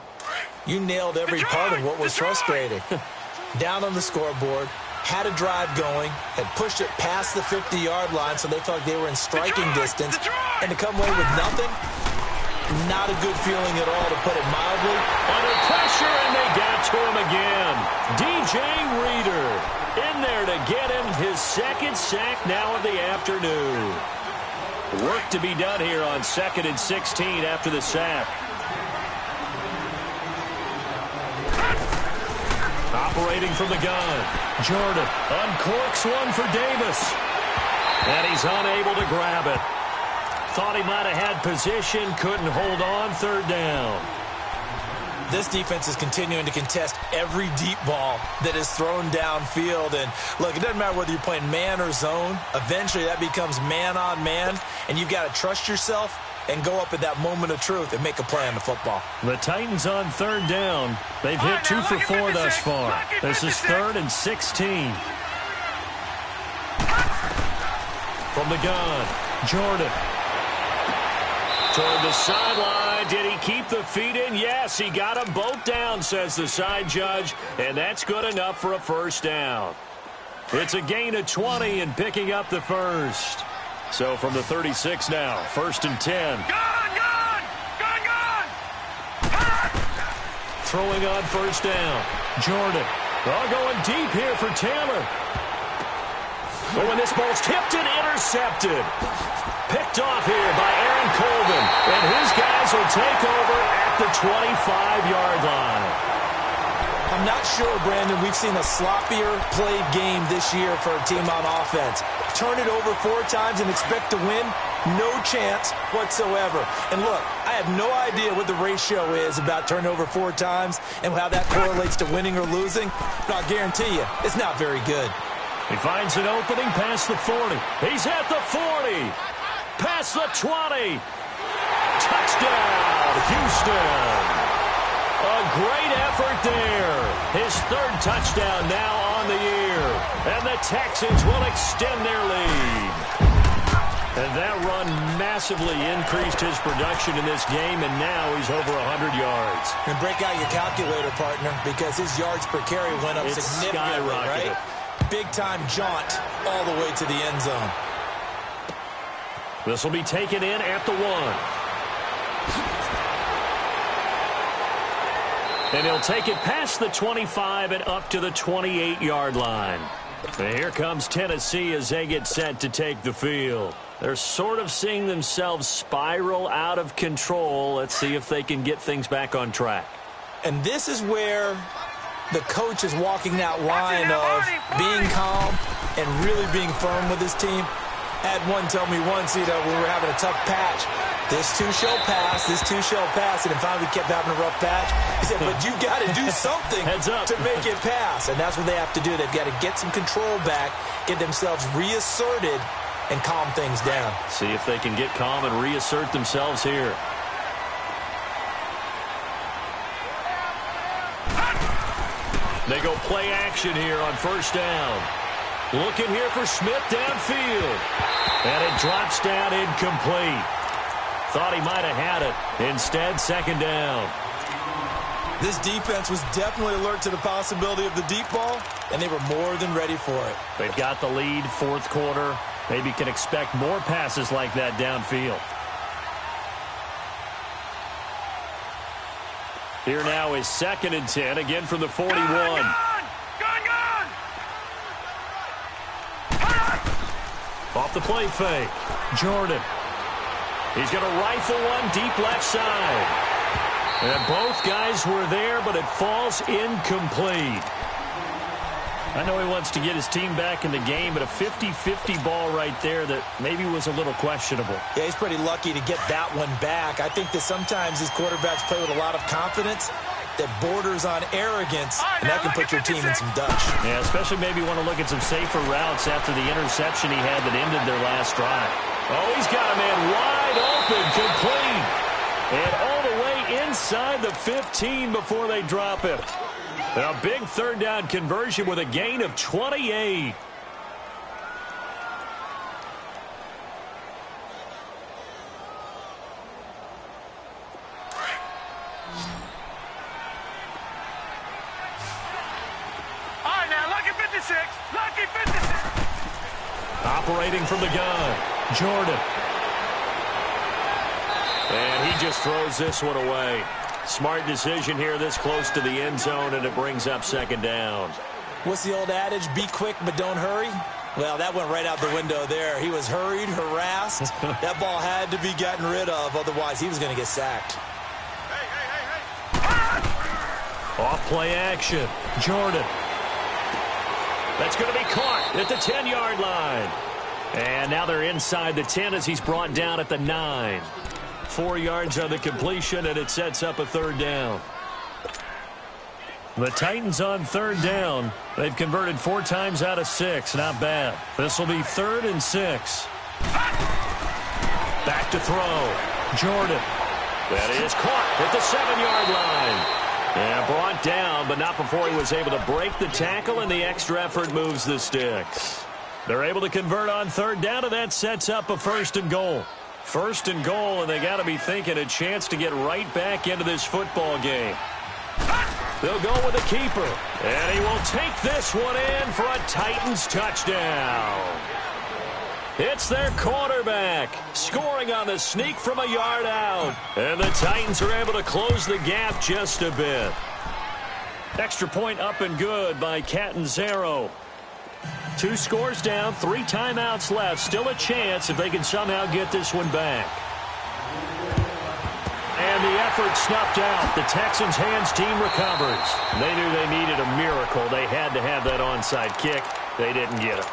Speaker 2: You nailed every part of what was frustrating. Down on the scoreboard, had a drive going, had pushed it past the 50-yard line, so they thought they were in striking distance, and to come away with nothing, not a good feeling at all, to put it mildly.
Speaker 1: Under pressure, and they got to him again. DJ Reader in there to get him his second sack now of the afternoon. Work to be done here on 2nd and 16 after the sack. Operating from the gun, Jordan uncorks one for Davis. And he's unable to grab it. Thought he might have had position, couldn't hold on, third down.
Speaker 2: This defense is continuing to contest every deep ball that is thrown downfield. And look, it doesn't matter whether you're playing man or zone. Eventually that becomes man on man, and you've got to trust yourself and go up at that moment of truth and make a play on the football.
Speaker 1: The Titans on third down. They've hit 2 for 4 thus far. This is 3rd and 16. From the gun, Jordan. Toward the sideline. Did he keep the feet in? Yes, he got them both down, says the side judge, and that's good enough for a first down. It's a gain of 20 and picking up the first. So from the 36 now, 1st and 10. Throwing on first down. Jordan. All going deep here for Taylor. Oh, and this ball's tipped and intercepted. Picked off here by Aaron Colvin. And his guys will take over at the 25-yard line.
Speaker 2: I'm not sure, Brandon, we've seen a sloppier played game this year for a team on offense. Turn it over 4 times and expect to win? No chance whatsoever. And look, I have no idea what the ratio is about turnover 4 times and how that correlates to winning or losing, but I'll guarantee you, it's not very good.
Speaker 1: He finds an opening past the 40. He's at the 40. Past the 20. Touchdown, Houston. A great effort there. His 3rd touchdown now on the year. And the Texans will extend their lead. And that run massively increased his production in this game, and now he's over 100 yards.
Speaker 2: And break out your calculator, partner, because his yards per carry went up significantly, right? Big-time jaunt all the way to the end zone.
Speaker 1: This will be taken in at the 1. And he'll take it past the 25 and up to the 28-yard line. And here comes Tennessee as they get set to take the field. They're sort of seeing themselves spiral out of control. Let's see if they can get things back on track.
Speaker 2: And this is where the coach is walking that line of being calm and really being firm with his team. I had one tell me once, we were having a tough patch. This too shall pass, this too shall pass, and then finally we kept having a rough patch. He said, but you got to do something to make it pass, and that's what they have to do. They've got to get some control back, get themselves reasserted, and calm things down.
Speaker 1: See if they can get calm and reassert themselves here. They go play action here on first down. Looking here for Smith downfield. And it drops down incomplete. Thought he might have had it. Instead, second down.
Speaker 2: This defense was definitely alert to the possibility of the deep ball, and they were more than ready for it.
Speaker 1: They've got the lead, fourth quarter. Maybe can expect more passes like that downfield. Here now is 2nd and 10, again from the 41.
Speaker 3: Gone!
Speaker 1: Off the play fake. Jordan. He's going to rifle one deep left side. And both guys were there, but it falls incomplete. I know he wants to get his team back in the game, but a 50-50 ball right there that maybe was a little questionable.
Speaker 2: Yeah, he's pretty lucky to get that one back. I think that sometimes these quarterbacks play with a lot of confidence that borders on arrogance, and that can put your team in some dutch.
Speaker 1: Yeah, especially maybe want to look at some safer routes after the interception he had that ended their last drive. Oh, he's got a man wide open, complete. And all the way inside the 15 before they drop it. A big third down conversion with a gain of 28.
Speaker 3: All right, now, lucky 56. Lucky 56.
Speaker 1: Operating from the gun, Jordan. And he just throws this one away. Smart decision here this close to the end zone, and it brings up second down.
Speaker 2: What's the old adage? Be quick, but don't hurry. Well, that went right out the window there. He was hurried, harassed. That ball had to be gotten rid of, otherwise he was going to get sacked.
Speaker 3: Hey.
Speaker 1: Off play action, Jordan. That's going to be caught at the 10-yard line. And now they're inside the 10 as he's brought down at the 9. 4 yards on the completion, and it sets up a third down. The Titans on third down. They've converted 4 times out of 6. Not bad. This will be 3rd and 6. Back to throw. Jordan. That is caught at the 7-yard line. And brought down, but not before he was able to break the tackle, and the extra effort moves the sticks. They're able to convert on third down, and that sets up a 1st and goal. 1st and goal, and they got to be thinking a chance to get right back into this football game. They'll go with the keeper, and he will take this one in for a Titans touchdown. It's their quarterback, scoring on the sneak from a yard out, and the Titans are able to close the gap just a bit. Extra point up and good by Catanzaro. 2 scores down, 3 timeouts left. Still a chance if they can somehow get this one back. And the effort snuffed out. The Texans' hands team recovers. They knew they needed a miracle. They had to have that onside kick. They didn't get it.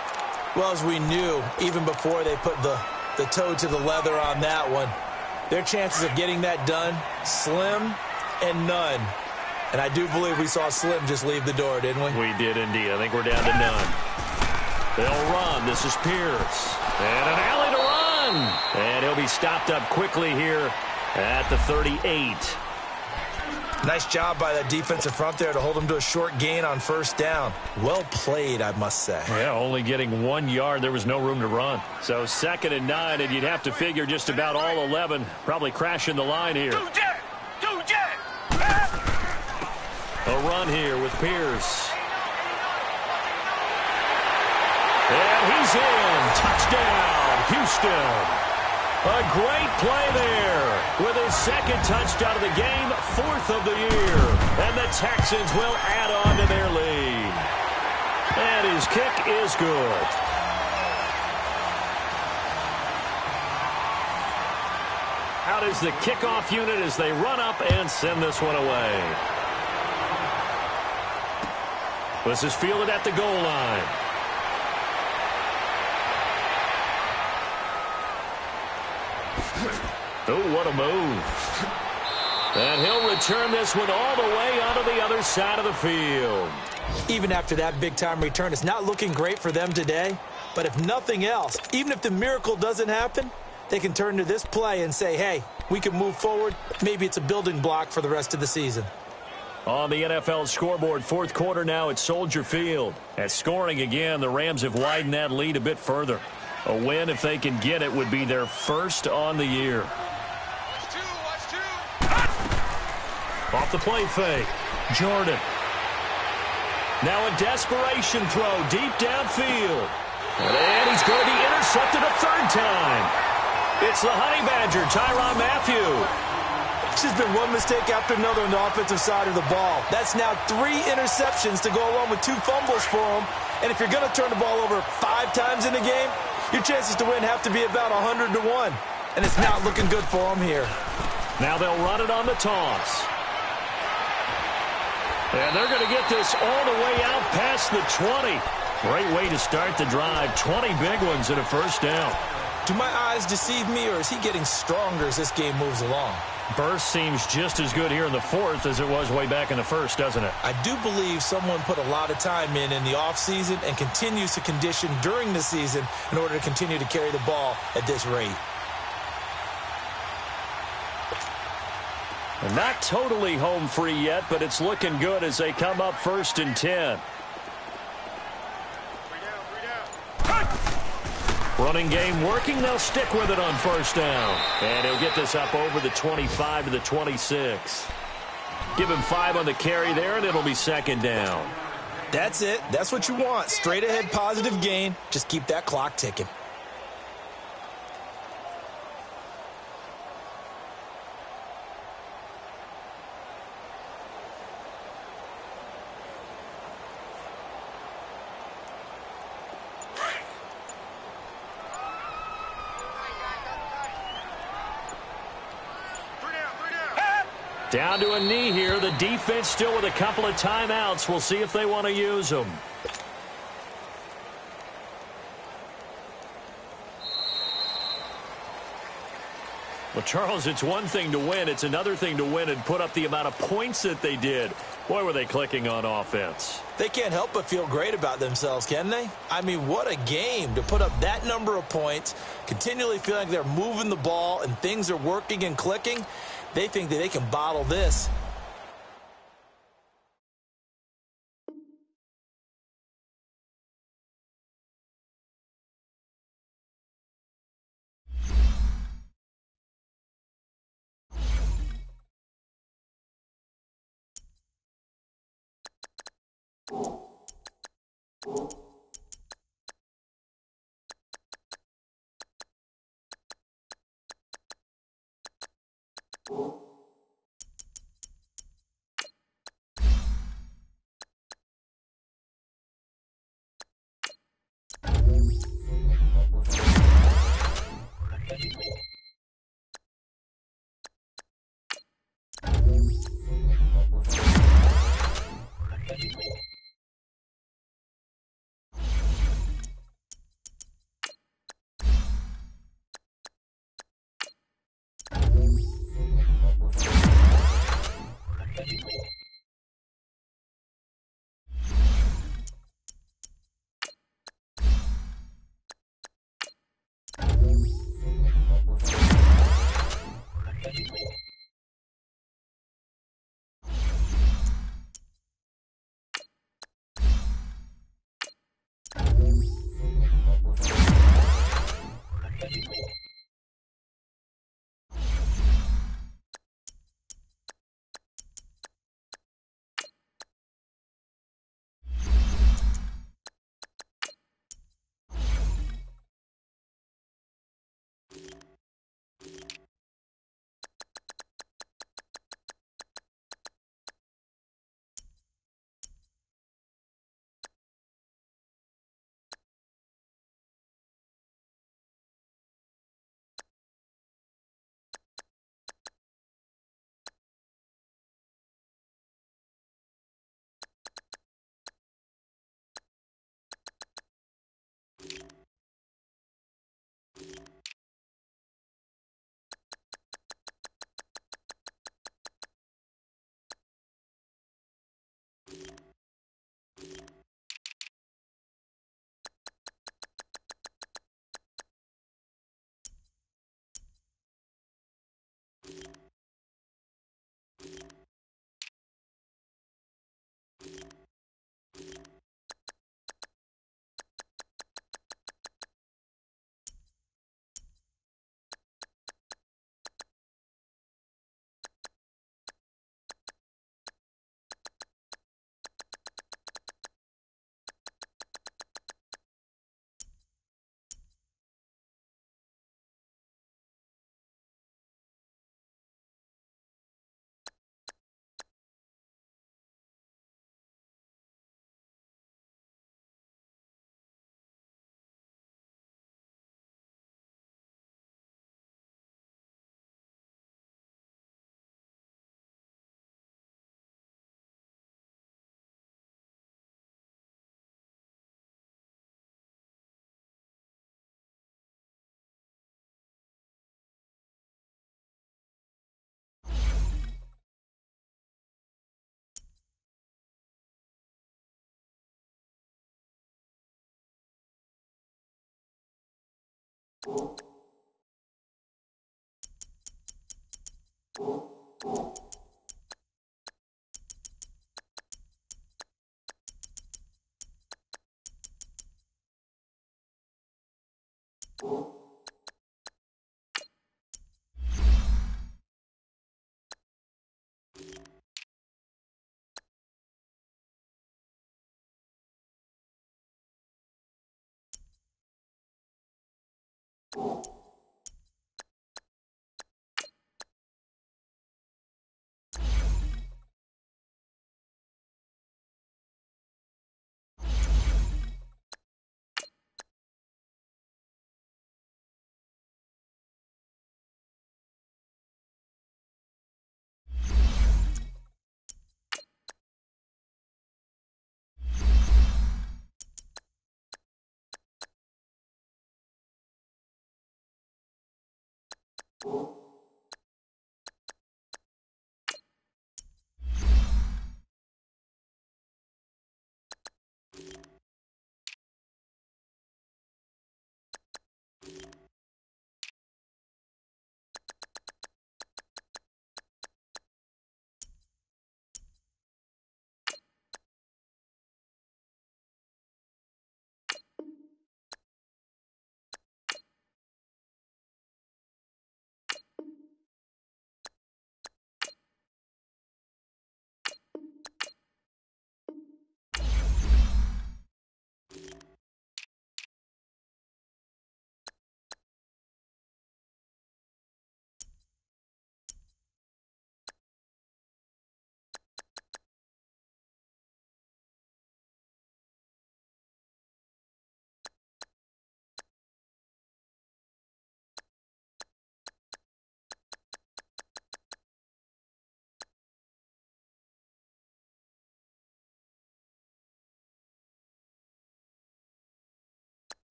Speaker 2: Well, as we knew, even before they put the toe to the leather on that one, their chances of getting that done, slim and none. And I do believe we saw Slim just leave the door, didn't we?
Speaker 1: We did indeed. I think we're down to none. They'll run. This is Pierce. And an alley to run. And he'll be stopped up quickly here at the 38.
Speaker 2: Nice job by that defensive front there to hold him to a short gain on first down. Well played, I must say.
Speaker 1: Yeah, only getting 1 yard. There was no room to run. So 2nd and 9, and you'd have to figure just about all 11 probably crashing the line here.
Speaker 3: Two jet.
Speaker 1: A run here with Pierce. And he's in. Touchdown, Houston. A great play there with his 2nd touchdown of the game, 4th of the year. And the Texans will add on to their lead. And his kick is good. Out is the kickoff unit as they run up and send this one away. This is fielded at the goal line. Oh, what a move. And he'll return this one all the way onto the other side of the field.
Speaker 2: Even after that big-time return, it's not looking great for them today. But if nothing else, even if the miracle doesn't happen, they can turn to this play and say, hey, we can move forward. Maybe it's a building block for the rest of the season.
Speaker 1: On the NFL scoreboard, fourth quarter now at Soldier Field. At scoring again, the Rams have widened that lead a bit further. A win, if they can get it, would be their first on the year. Off the play fake, Jordan. Now a desperation throw deep downfield. And he's going to be intercepted a third time. It's the Honey Badger, Tyrann Mathieu.
Speaker 2: It's just been one mistake after another on the offensive side of the ball. That's now 3 interceptions to go along with 2 fumbles for him. And if you're going to turn the ball over 5 times in the game, your chances to win have to be about 100 to 1. And it's not looking good for him here.
Speaker 1: Now they'll run it on the toss. And they're going to get this all the way out past the 20. Great way to start the drive. 20 big ones and a first down.
Speaker 2: Do my eyes deceive me, or is he getting stronger as this game moves along?
Speaker 1: Burst seems just as good here in the fourth as it was way back in the first, doesn't it?
Speaker 2: I do believe someone put a lot of time in the offseason and continues to condition during the season in order to continue to carry the ball at this rate.
Speaker 1: And not totally home free yet, but it's looking good as they come up 1st and 10. Running game working. They'll stick with it on first down. And he'll get this up over the 25 to the 26. Give him 5 on the carry there, and it'll be second down.
Speaker 2: That's it. That's what you want. Straight ahead positive gain. Just keep that clock ticking.
Speaker 1: Down to a knee here. The defense still with a couple of timeouts. We'll see if they want to use them. Well, Charles, it's one thing to win. It's another thing to win and put up the amount of points that they did. Boy, were they clicking on offense.
Speaker 2: They can't help but feel great about themselves, can they? I mean, what a game to put up that number of points, continually feeling like they're moving the ball and things are working and clicking. They think that they can bottle this.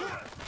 Speaker 3: Ugh!